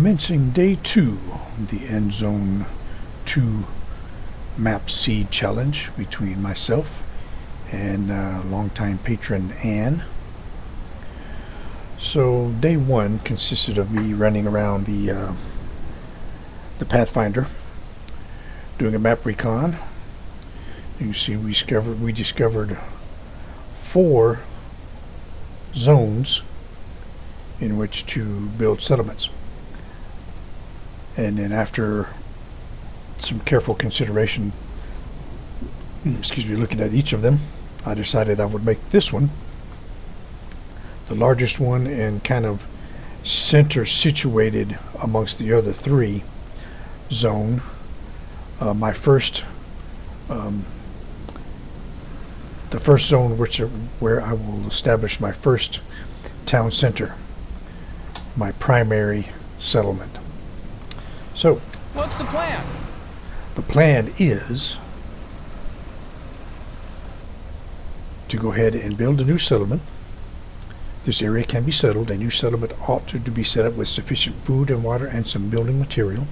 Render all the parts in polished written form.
Commencing day 2, the Endzone 2 map seed challenge between myself and longtime patron Anne. So day 1 consisted of me running around the Pathfinder, doing a map recon. You can see we discovered 4 zones in which to build settlements. And then after some careful consideration, looking at each of them, I decided I would make this one the largest one and kind of center situated amongst the other 3 zone. My first, the first zone where I will establish my first town center, my primary settlement. So, what's the plan? The plan is to go ahead and build a new settlement. This area can be settled. A new settlement ought to be set up with sufficient food and water and some building material.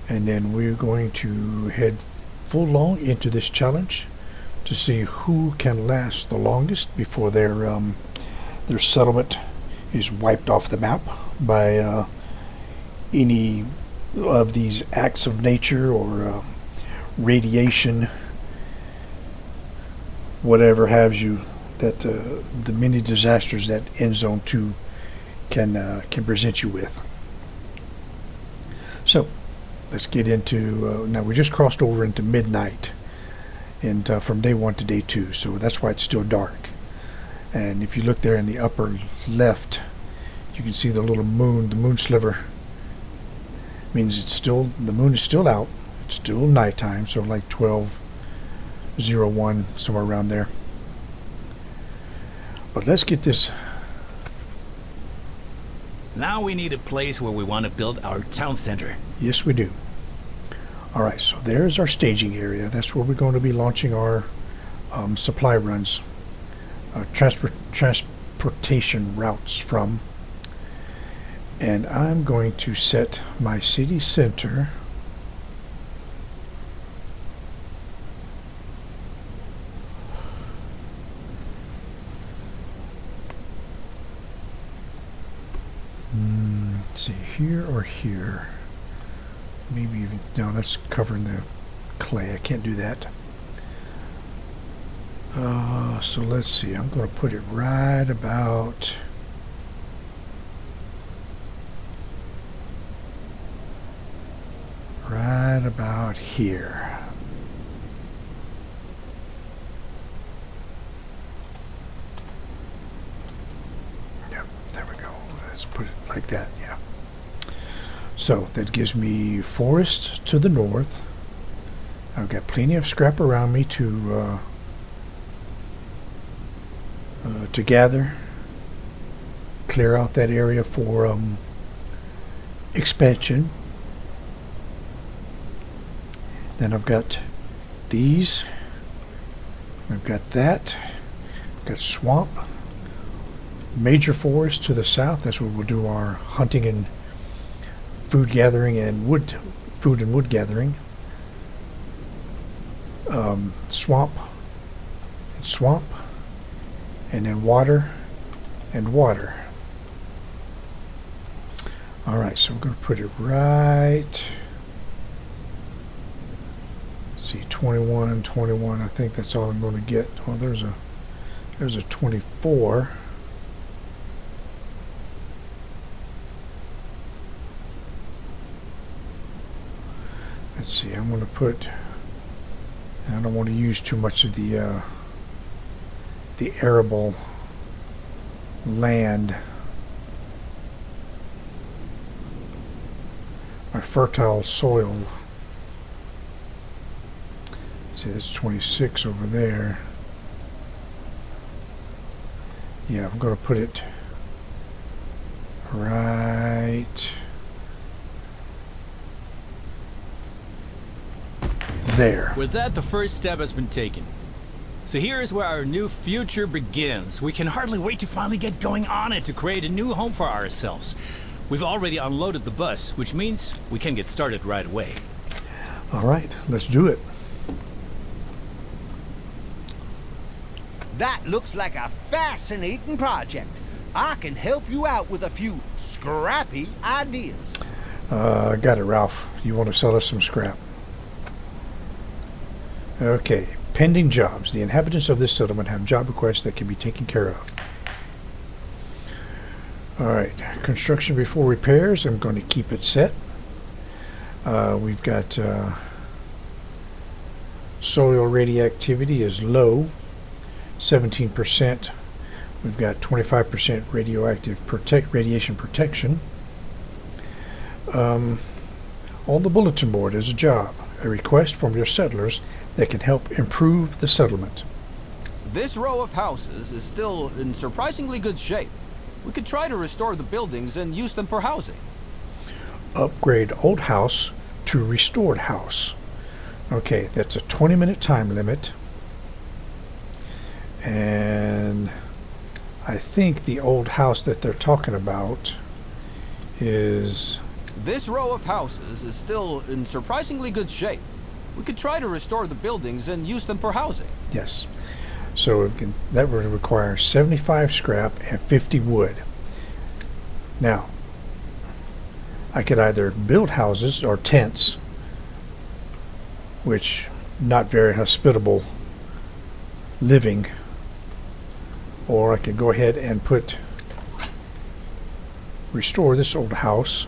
And then we're going to head full long into this challenge to see who can last the longest before their settlement is wiped off the map by any of these acts of nature or radiation, whatever have you, that the many disasters that Endzone 2 can present you with. So let's get into now. We just crossed over into midnight, and from day 1 to day 2, so that's why it's still dark. And if you look there in the upper left, you can see the little moon, the moon sliver. Means the moon is still out. It's still nighttime, so like 12:01, somewhere around there. But let's get this. Now we need a place where we want to build our town center. Yes, we do. All right, so there's our staging area. That's where we're going to be launching our supply runs, transportation routes from. And I'm going to set my city center let's see, here or here. Maybe even, no, that's covering the clay. I can't do that. So let's see, I'm going to put it right about here. Yep, there we go. Let's put it like that, yeah. So that gives me forest to the north. I've got plenty of scrap around me to gather, clear out that area for expansion. Then I've got these. I've got that. I've got swamp. Major forest to the south. That's where we'll do our hunting and food gathering and wood gathering. Swamp and swamp, and then water and water. All right, so we're going to put it right. See, 21, 21. I think that's all I'm going to get. Oh, there's a 24. Let's see. I'm going to put. I don't want to use too much of the arable land. My fertile soil. See, that's 26 over there. Yeah, I'm going to put it right there. With that, the first step has been taken. So here is where our new future begins. We can hardly wait to finally get going on it to create a new home for ourselves. We've already unloaded the bus, which means we can get started right away. All right, let's do it. That looks like a fascinating project. I can help you out with a few scrappy ideas. Got it, Ralph. You want to sell us some scrap? Okay, pending jobs. The inhabitants of this settlement have job requests that can be taken care of. All right, construction before repairs. I'm going to keep it set. We've got soil radioactivity is low, 17%. We've got 25% radioactive radiation protection. On the bulletin board is a job, a request from your settlers that can help improve the settlement. This row of houses is still in surprisingly good shape. We could try to restore the buildings and use them for housing. Upgrade old house to restored house. Okay, that's a 20-minute time limit. And I think the old house that they're talking about is... This row of houses is still in surprisingly good shape. We could try to restore the buildings and use them for housing. Yes. So that would require 75 scrap and 50 wood. Now, I could either build houses or tents, which not very hospitable living, or I could go ahead and restore this old house.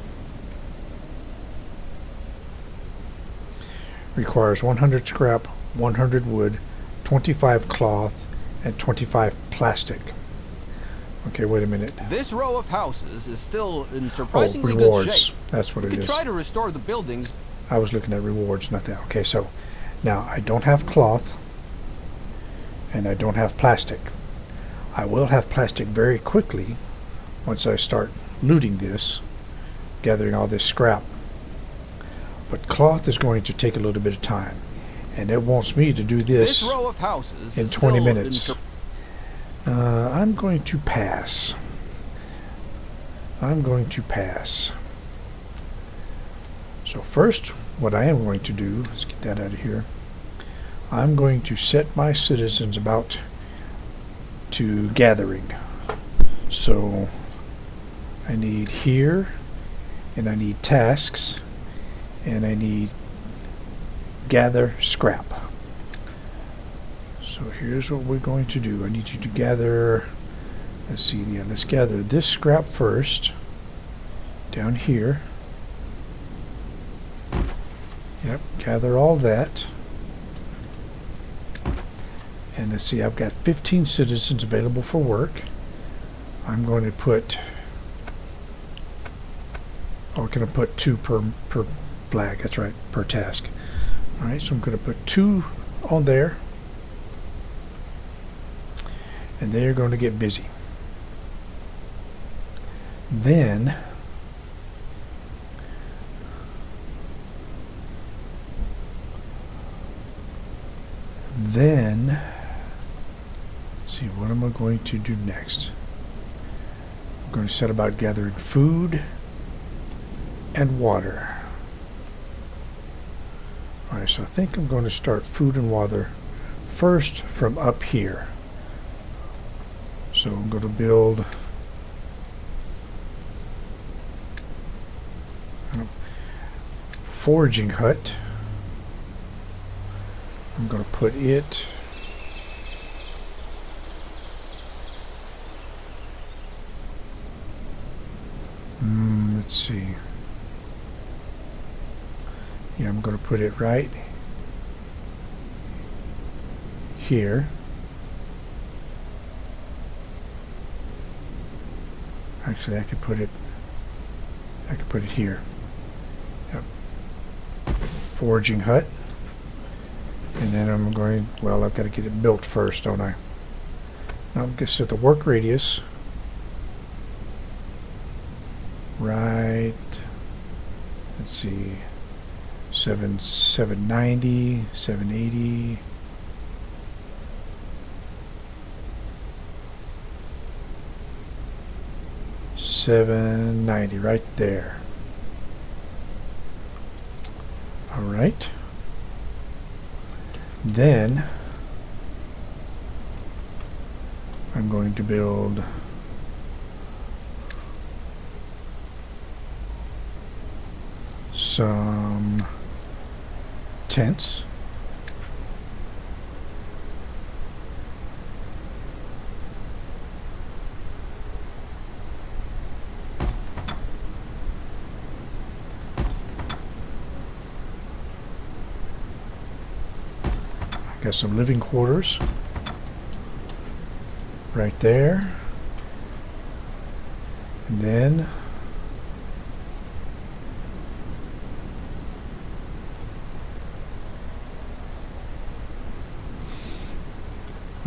Requires 100 scrap, 100 wood, 25 cloth, and 25 plastic. Okay, wait a minute. This row of houses is still in surprisingly rewards. good shape. That's what We it could is. try to restore the buildings. I was looking at rewards, not that. Okay, so now I don't have cloth and I don't have plastic. I will have plastic very quickly once I start looting this, gathering all this scrap. But cloth is going to take a little bit of time, and it wants me to do this This row of houses in is 20 still minutes. I'm going to pass. So first, what I am going to do, let's get that out of here. I'm going to set my citizens about to gathering. So I need here, and I need tasks, and I need gather scrap. So here's what we're going to do. I need you to gather, let's see, yeah, let's gather this scrap first, down here. Yep, gather all that. And let's see, I've got 15 citizens available for work. I'm going to put, oh, can I put 2 per flag? That's right, per task. All right, so I'm going to put 2 on there. And they're going to get busy. Then let's see, what am I going to do next? I'm going to set about gathering food and water. Alright, so I think I'm going to start food and water first from up here. So I'm going to build a foraging hut. I'm going to put it let's see. Yeah, I'm going to put it right here. Actually, I could put it here. Yep. Foraging hut. And then I'm going, well, I've got to get it built first, don't I? Now I'm going to set the work radius right, let's see, 790, 780. 790 right there. All right. Then I'm going to build some tents. Got some living quarters right there. And then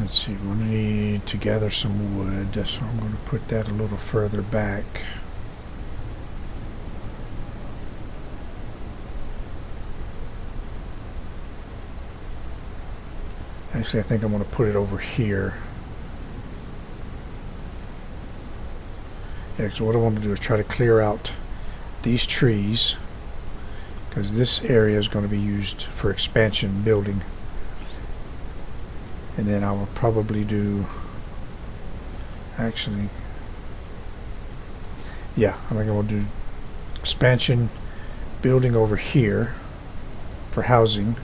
let's see, we need to gather some wood, so I'm going to put that a little further back. Actually, I think I'm going to put it over here. Yeah, so what I want to do is try to clear out these trees, because this area is going to be used for expansion building. And then I will probably do, actually, yeah, I think I will do expansion building over here for housing.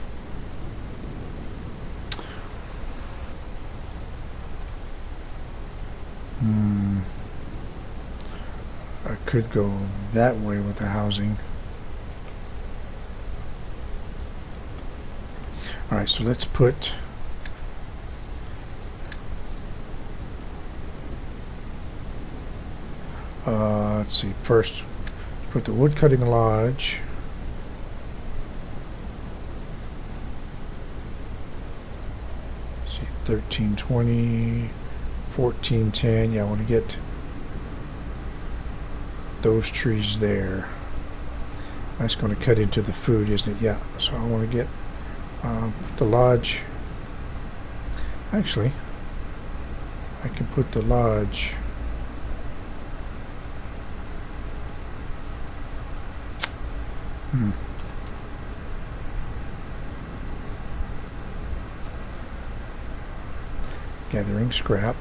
I could go that way with the housing. Alright, so let's put let's see, first put the wood cutting lodge. Let's see, 1320, 1410. Yeah, I want to get those trees there. That's going to cut into the food, isn't it? Yeah, so I want to get the lodge. Actually, I can put the lodge gathering scrap.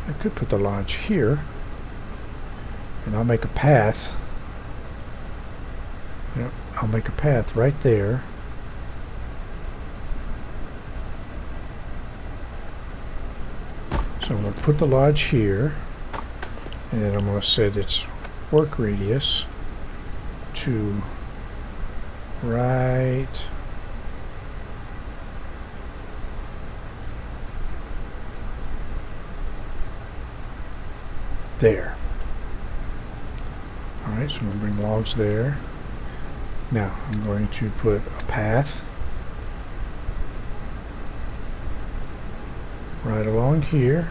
I could put the lodge here, and I'll make a path. Yep, I'll make a path right there. So I'm going to put the lodge here, and then I'm going to set its work radius to right there. Alright, so I'm going to bring logs there. Now I'm going to put a path right along here.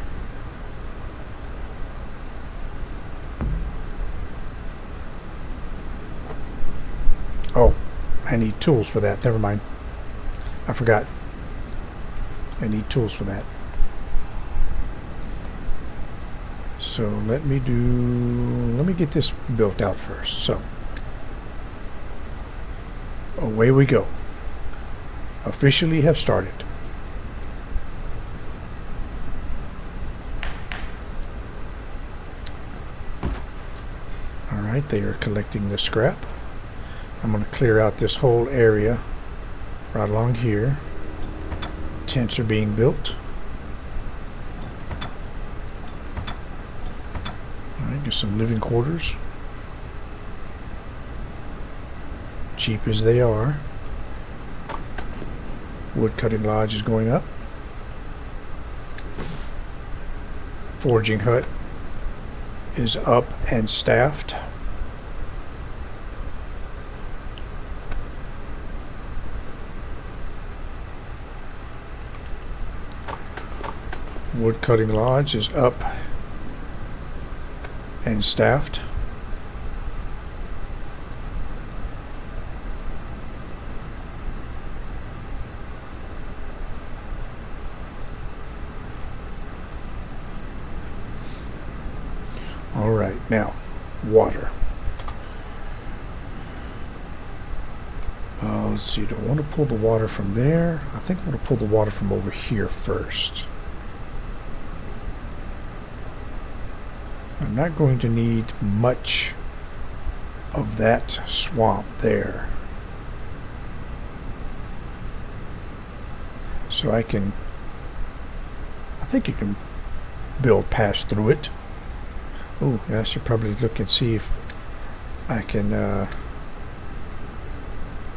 Oh, I need tools for that. Never mind. I forgot. I need tools for that. So let me get this built out first. So away we go. Officially have started. Alright, they are collecting the scrap. I'm going to clear out this whole area right along here. Tents are being built. Alright, get some living quarters. Cheap as they are. Wood cutting lodge is going up. Forging hut is up and staffed. Wood cutting lodge is up and staffed. right, now, water. Let's see, do I want to pull the water from there? I think I want to pull the water from over here first. I'm not going to need much of that swamp there. So I think you can build past through it. Oh, I should probably look and see if I can,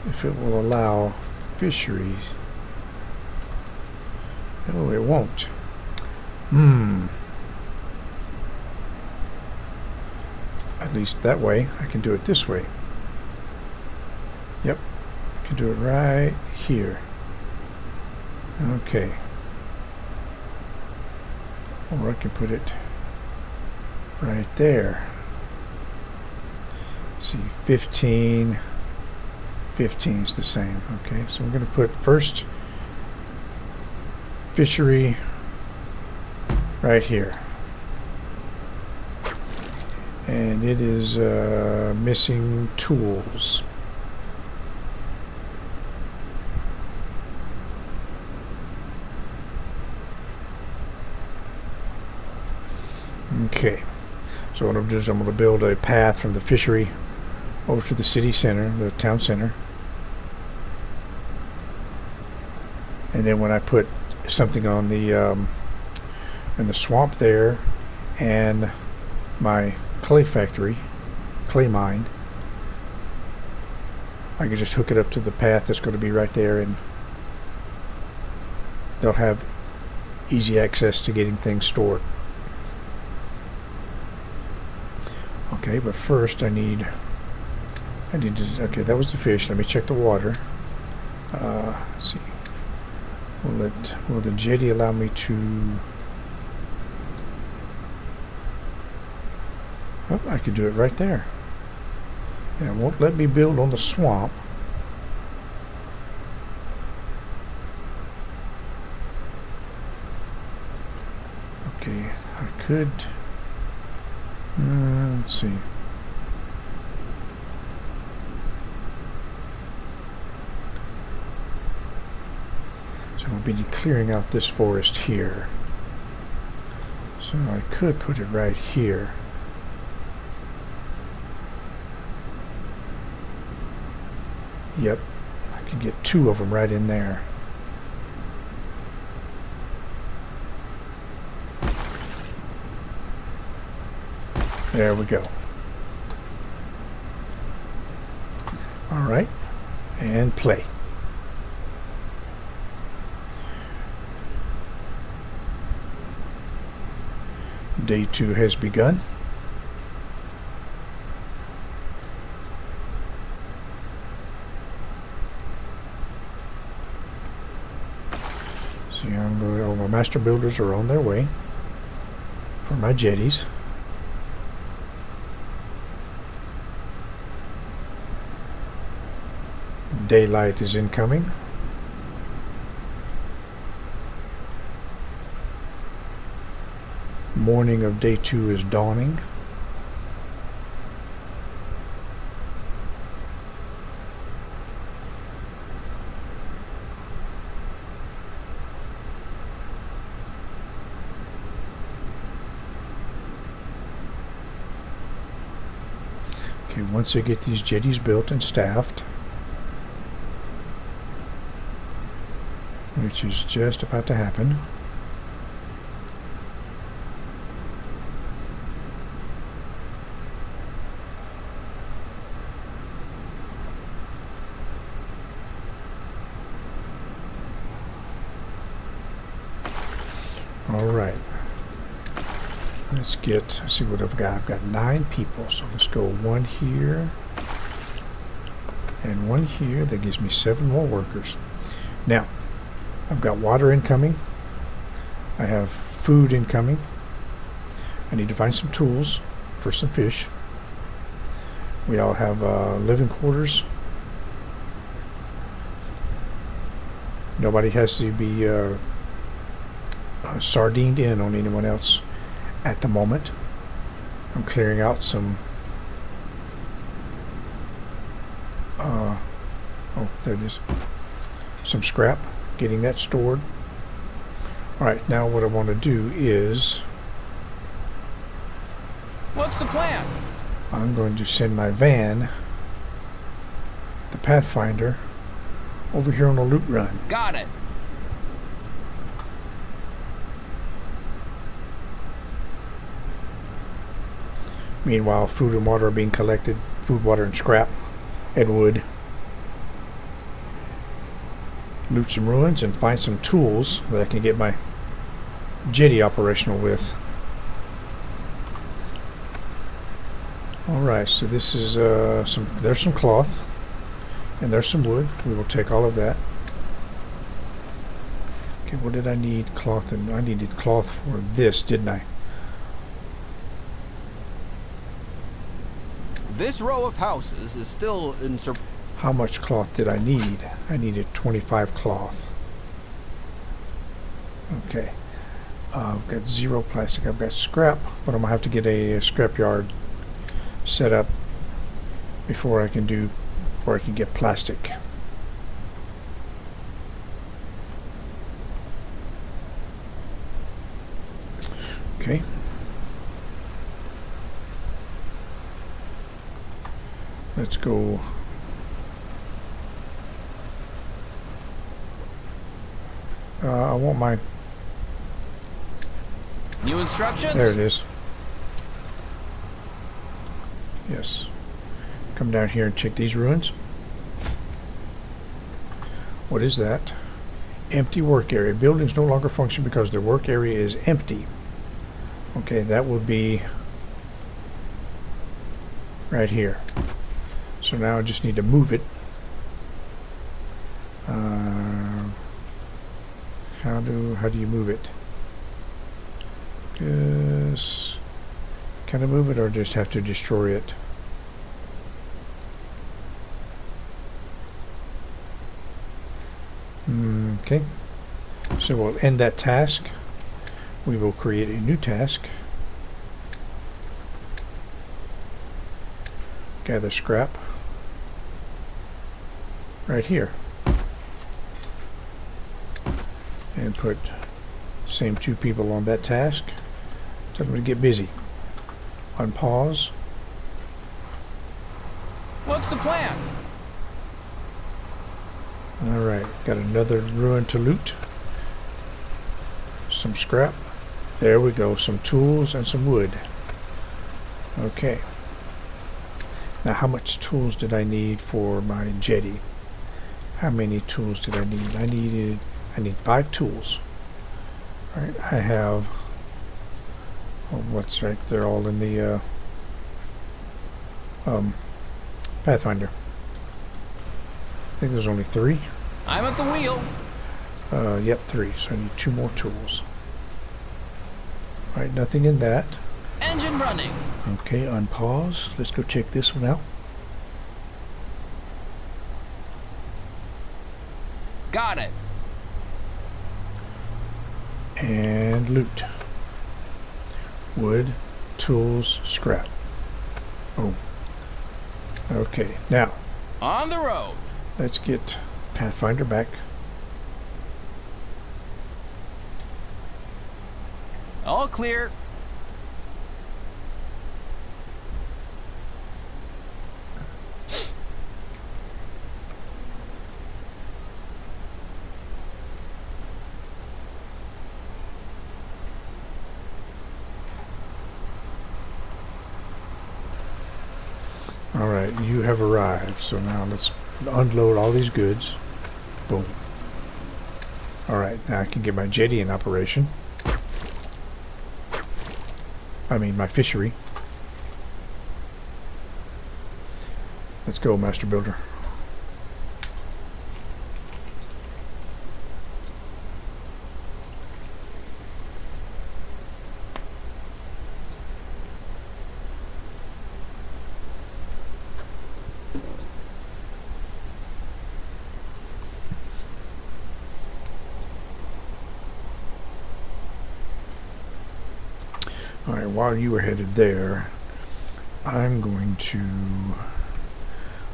if it will allow fisheries. Oh, it won't. At least that way. I can do it this way. Yep. I can do it right here. Okay. Or I can put it right there. See, 15 is the same. Okay, so we're going to put first fishery right here. And it is missing tools. Okay, so what I'm going to do is I'm going to build a path from the fishery over to the city center, the town center. And then when I put something on the in the swamp there, and my clay factory, clay mine, I can just hook it up to the path that's going to be right there, and they'll have easy access to getting things stored. Okay, but first I need to, okay, that was the fish. Let me check the water. Let's see. Will the jetty allow me to? Oh, I could do it right there. Yeah, it won't let me build on the swamp. Okay, I could. Let's see. So I'll be clearing out this forest here. So I could put it right here. Yep, I could get two of them right in there. There we go. All right, and play. Day 2 has begun. See, all my master builders are on their way for my jetties. Daylight is incoming. Morning of day 2 is dawning. Okay, once I get these jetties built and staffed, which is just about to happen. All right. Let's see what I've got. I've got 9 people, so let's go 1 here and 1 here. That gives me 7 more workers. Now, I've got water incoming. I have food incoming. I need to find some tools for some fish. We all have living quarters. Nobody has to be sardined in on anyone else at the moment. I'm clearing out some oh, there it is, some scrap, getting that stored. Alright, now what I want to do is What's the plan? I'm going to send my van, the Pathfinder, over here on a loot run. Got it. Meanwhile, food and water are being collected. Food, water, and scrap. And wood. Loot some ruins and find some tools that I can get my jetty operational with. Alright, so this is there's some cloth. And there's some wood. We will take all of that. Okay, what did I need? Cloth, and I needed cloth for this, didn't I? This row of houses is still in How much cloth did I need? I needed 25 cloth. Okay. I've got 0 plastic. I've got scrap, but I'm going to have to get a scrap yard set up before I can get plastic. Okay. Let's go. I want my. new instructions? There it is. Yes. Come down here and check these ruins. What is that? Empty work area. Buildings no longer function because their work area is empty. Okay, that would be right here. So now I just need to move it. How do you move it? Just can I move it or just have to destroy it? Okay. So we'll end that task. We will create a new task. Gather scrap. Right here. And put same 2 people on that task. Tell them to get busy. Unpause. What's the plan? Alright, got another ruin to loot. Some scrap. There we go, some tools and some wood. Okay. Now how much tools did I need for my jetty? How many tools did I need? I need 5 tools. Alright, I have what's right, they're all in the Pathfinder. I think there's only 3. I'm at the wheel. Yep, 3. So I need 2 more tools. Alright, nothing in that. Engine running. Okay, unpause. Let's go check this one out. Got it. And loot. Wood, tools, scrap. Boom. Okay, now On the road. let's get Pathfinder back. All clear. Alright, you have arrived. So now let's unload all these goods. Boom. Alright, now I can get my jetty in operation. I mean, my fishery. Let's go, Master Builder. Alright, while you were headed there, I'm going to,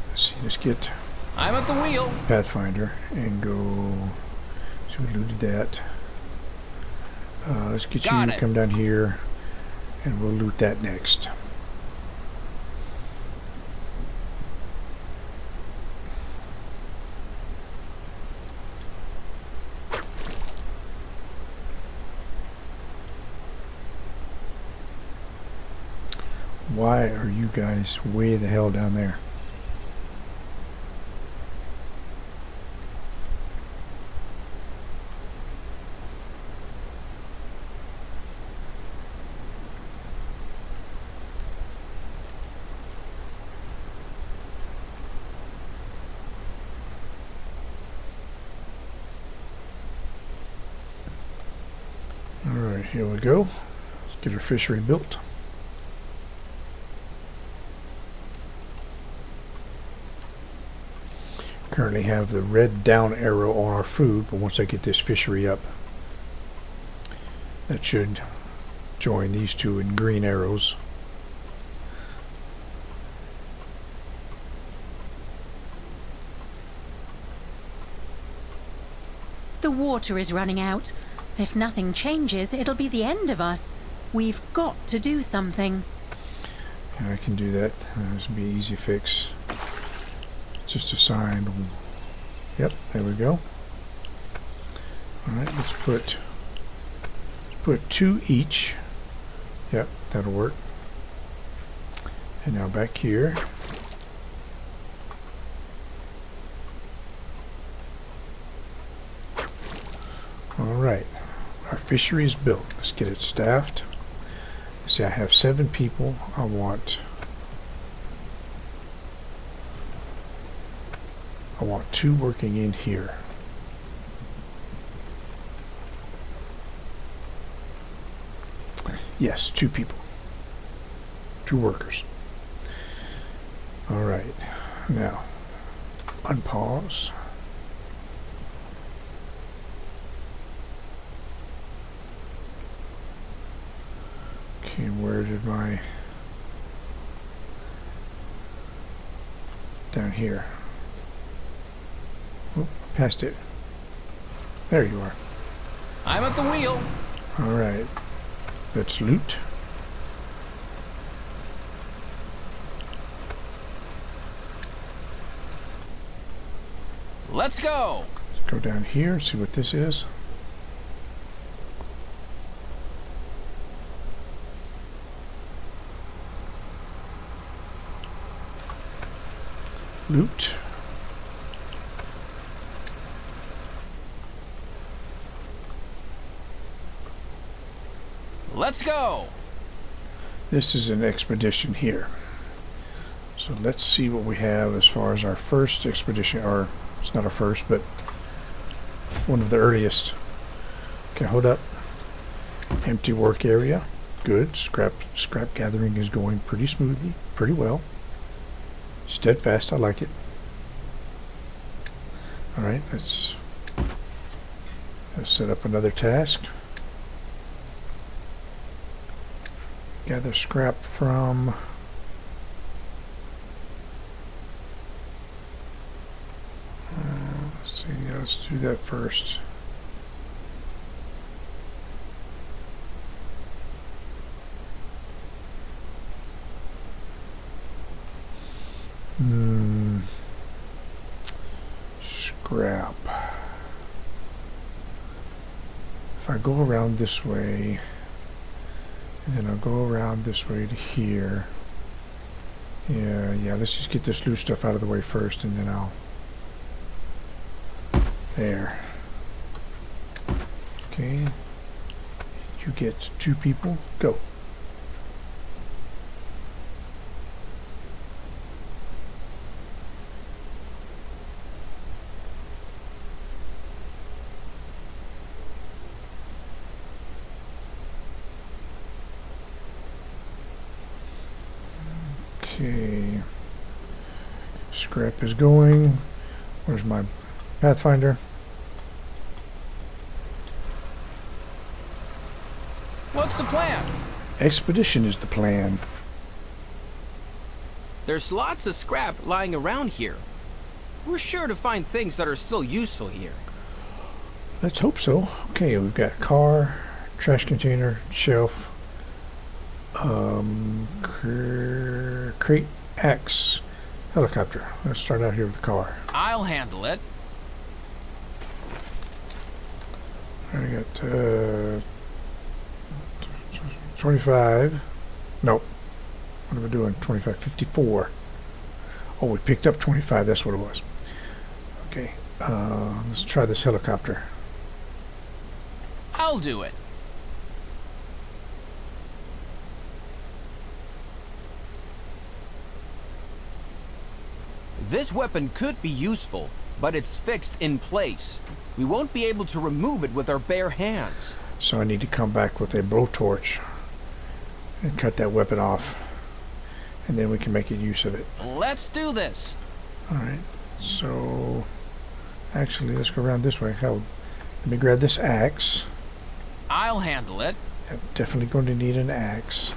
let's see, let's get I'm at the wheel. Pathfinder and go, so we looted that. Let's get Got you it. to come down here and we'll loot that next. Why are you guys way the hell down there? Alright, here we go. Let's get our fishery built. Currently have the red down arrow on our food, but once I get this fishery up, that should join these two in green arrows. The water is running out. If nothing changes, it'll be the end of us. We've got to do something. Yeah, I can do that. This will be an easy fix. Just assigned. Yep, there we go. Alright, let's put two each. Yep, that'll work. And now back here. Alright, our fishery is built. Let's get it staffed. See, I have 7 people. I want 2 working in here. Yes, 2 people. 2 workers. Alright. Now, unpause. Okay, where did my... Down here. Oh, passed it. There you are. I'm at the wheel. Alright. Let's loot. Let's go. Let's go down here, see what this is. Loot. Let's go. This is an expedition here. So let's see what we have as far as our first expedition, or it's not our first, but one of the earliest. Okay, hold up. Empty work area. Good. Scrap gathering is going pretty smoothly, pretty well. Steadfast, I like it. Alright, let's set up another task. Gather scrap from... let's see, let's do that first. Scrap. If I go around this way, and then I'll go around this way to here. Yeah, let's just get this loose stuff out of the way first, and then I'll... There. Okay. You get 2 people. Go. Okay. Scrap is going. Where's my Pathfinder? What's the plan? Expedition is the plan. There's lots of scrap lying around here. We're sure to find things that are still useful here. Let's hope so. Okay, we've got car, trash container, shelf, crate, axe, helicopter. Let's start out here with the car. I'll handle it. I got 25. Nope. What am I doing? 25, 54. Oh, we picked up 25. That's what it was. Okay. Let's try this helicopter. I'll do it. This weapon could be useful, but it's fixed in place. We won't be able to remove it with our bare hands. So I need to come back with a blowtorch and cut that weapon off. And then we can make use of it. Let's do this. Alright. So, actually, let's go around this way. Let me grab this axe. I'll handle it. I'm definitely going to need an axe.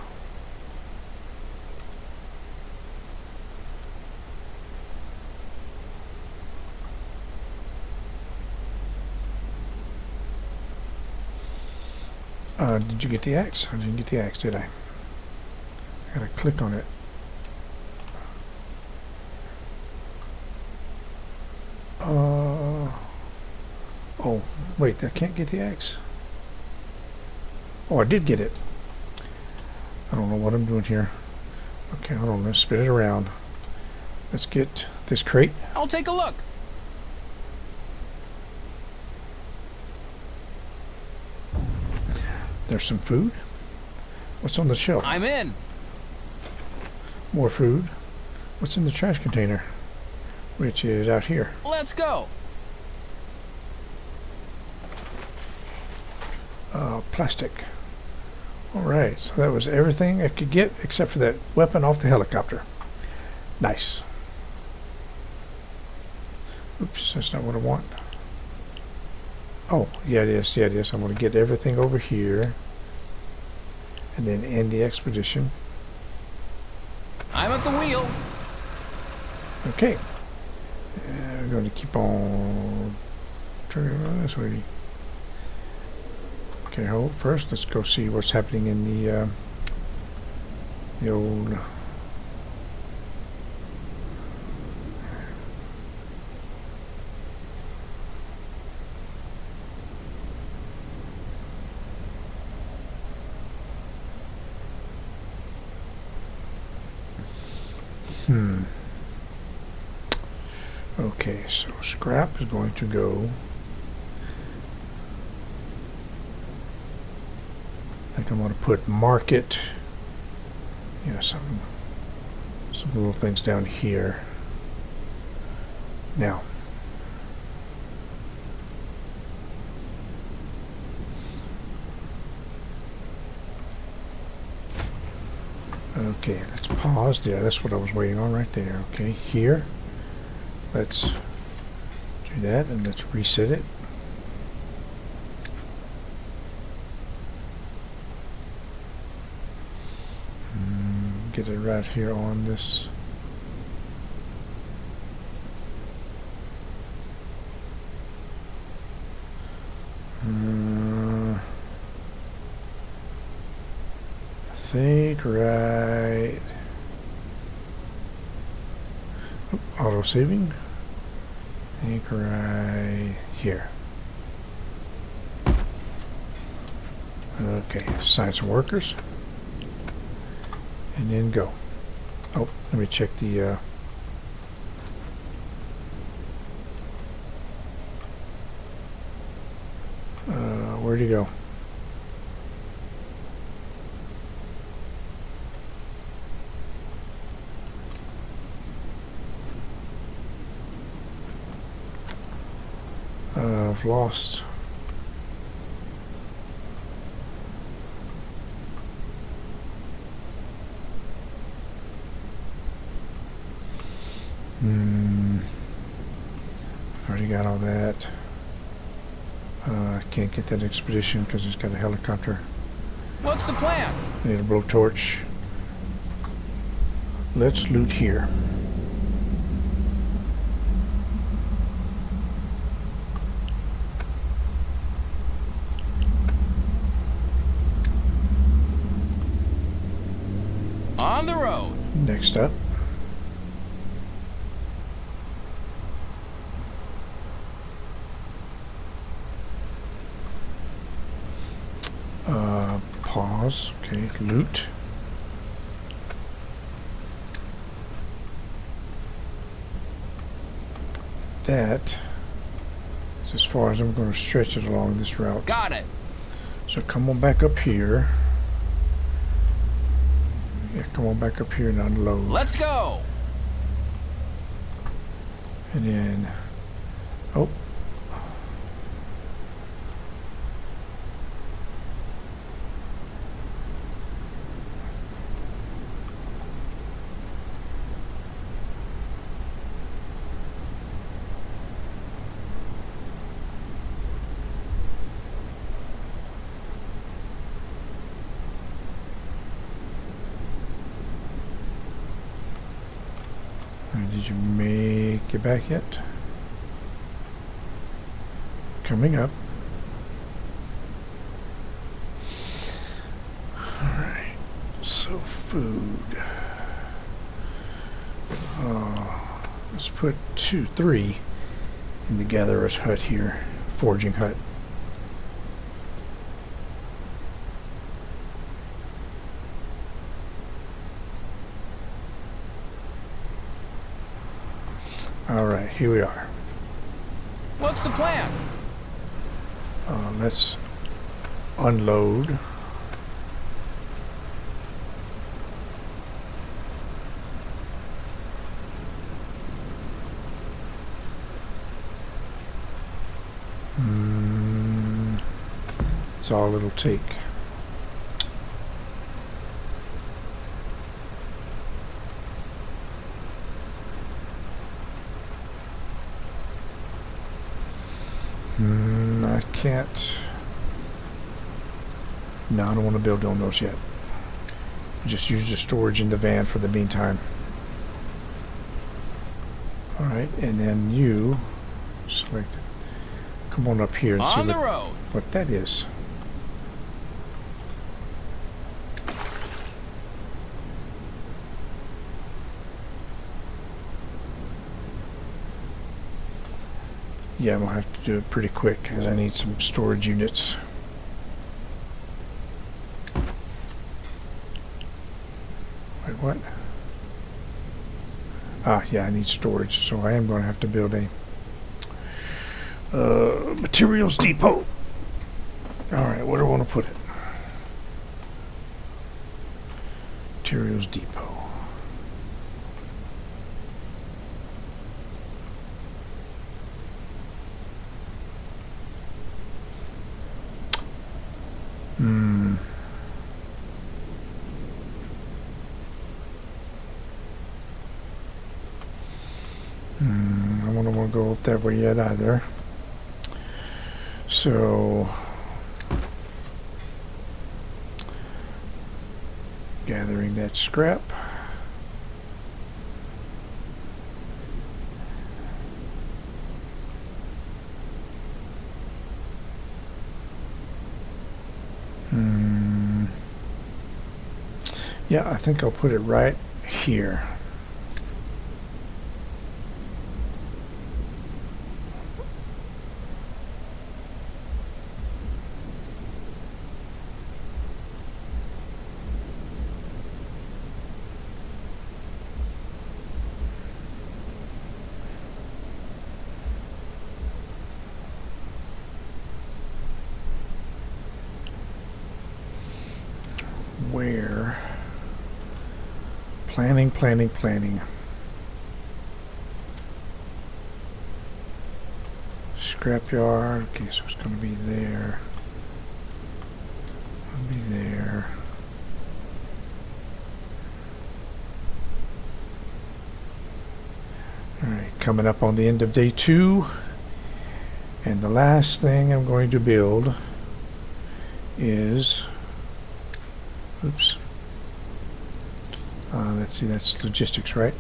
Did you get the axe? I didn't get the axe, did I? I gotta click on it. Oh, wait, I can't get the axe. Oh, I did get it. I don't know what I'm doing here. Okay, hold on, let's spin it around. Let's get this crate. I'll take a look. There's some food. What's on the shelf? I'm in. More food. What's in the trash container? Which is out here. Let's go. Plastic. Alright, so that was everything I could get except for that weapon off the helicopter. Nice. Oops, that's not what I want. Oh, yeah it is, yeah it is. I'm going to get everything over here and then end the expedition. I'm at the wheel. Okay. I'm going to keep on turning around this way. Okay, hold. First, let's go see what's happening in the old. Okay, so scrap is going to go. I think I'm going to put market. Yeah, some little things down here. Now. Okay, let's pause there. That's what I was waiting on right there. Okay, here. Let's do that and let's reset it. Get it right here on this. I think right. Auto saving. I think right here. Okay, assign some workers. And then go. Oh, let me check the where'd he go? I've lost. I've already got all that. I can't get that expedition because it's got a helicopter. What's the plan? I need a blowtorch. let's loot here. On the road. Next up. Pause. Okay, loot. That is as far as I'm going to stretch it along this route. Got it. So come on back up here. Yeah, come on back up here and unload. Let's go. And then, oh. Did you make it back yet? Coming up. Alright, so food. Let's put 3 in the gatherer's hut here, forging hut. Alright, here we are. What's the plan? Let's unload. That's all it'll take. I can't. No, I don't want to build on those yet. Just use the storage in the van for the meantime. Alright, and then you select it. Come on up here and see On the road. what that is. Yeah, I'm going to have to do it pretty quick because I need some storage units. Wait, what? Ah, yeah, I need storage, so I am going to have to build a materials depot. Alright, where do I want to put it? Materials depot. I don't want to go up that way yet either. So, gathering that scrap. Yeah, I think I'll put it right here. Where? Planning. Scrapyard. Okay, so it's going to be there. It'll be there. Alright, coming up on the end of day 2. And the last thing I'm going to build is... Oops. Let's see, that's logistics, right?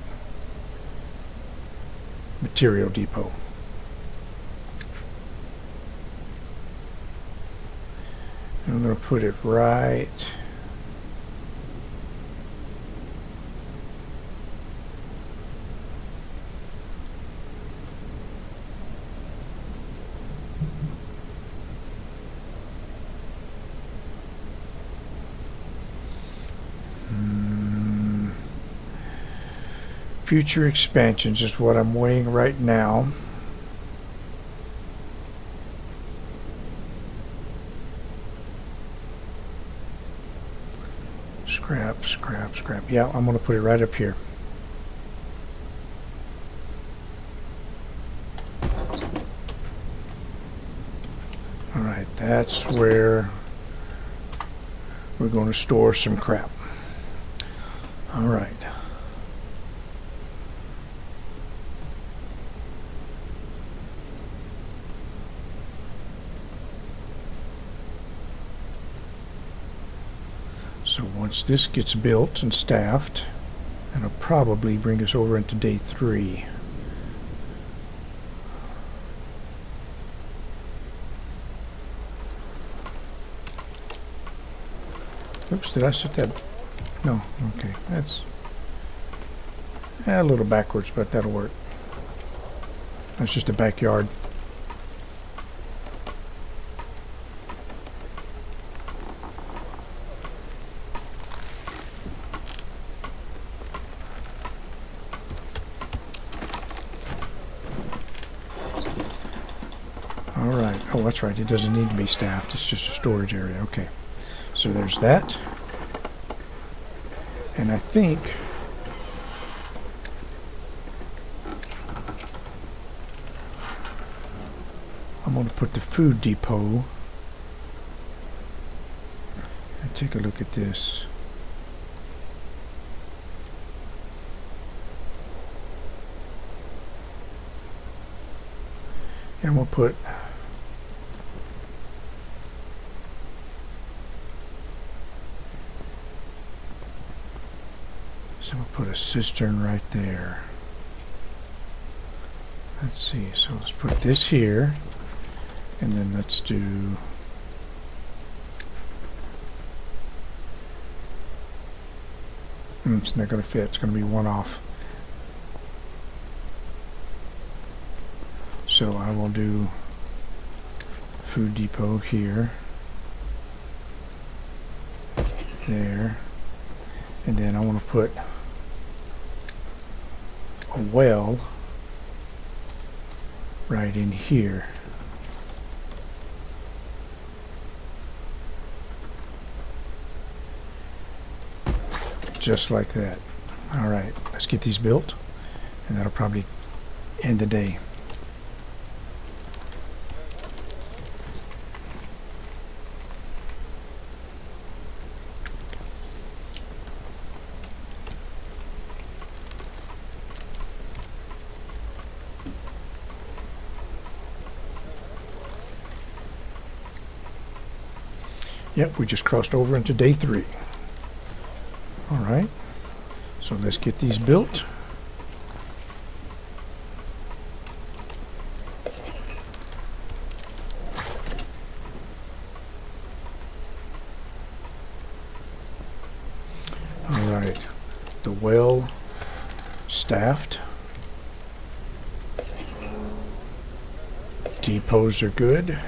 Material depot. I'm going to put it right future expansions is what I'm weighing right now. Scrap, scrap, scrap. Yeah, I'm going to put it right up here. Alright, that's where we're going to store some crap. Alright. So once this gets built and staffed, it'll probably bring us over into day 3. Oops, did I set that? No, okay, that's a little backwards, but that'll work. That's just a backyard. Alright, oh that's right, it doesn't need to be staffed, it's just a storage area, okay. So there's that. And I think I'm going to put the food depot and take a look at this. And we'll put a cistern right there. Let's see, so let's put this here, and then let's do it's not going to fit, it's going to be one off. So I will do food depot here, there, and then I want to put a well right in here. Just like that. Alright, let's get these built, and that'll probably end the day. Yep, we just crossed over into day 3. Alright, so let's get these built. Alright, the well staffed. Depots are good.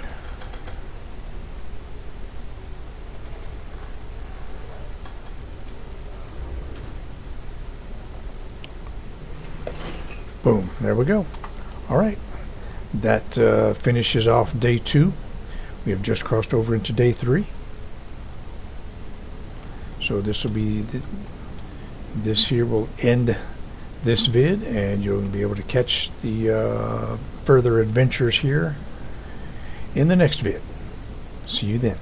Boom, there we go. Alright, that finishes off day 2. We have just crossed over into day 3. So this will be, this here will end this vid, and you'll be able to catch the further adventures here in the next vid. See you then.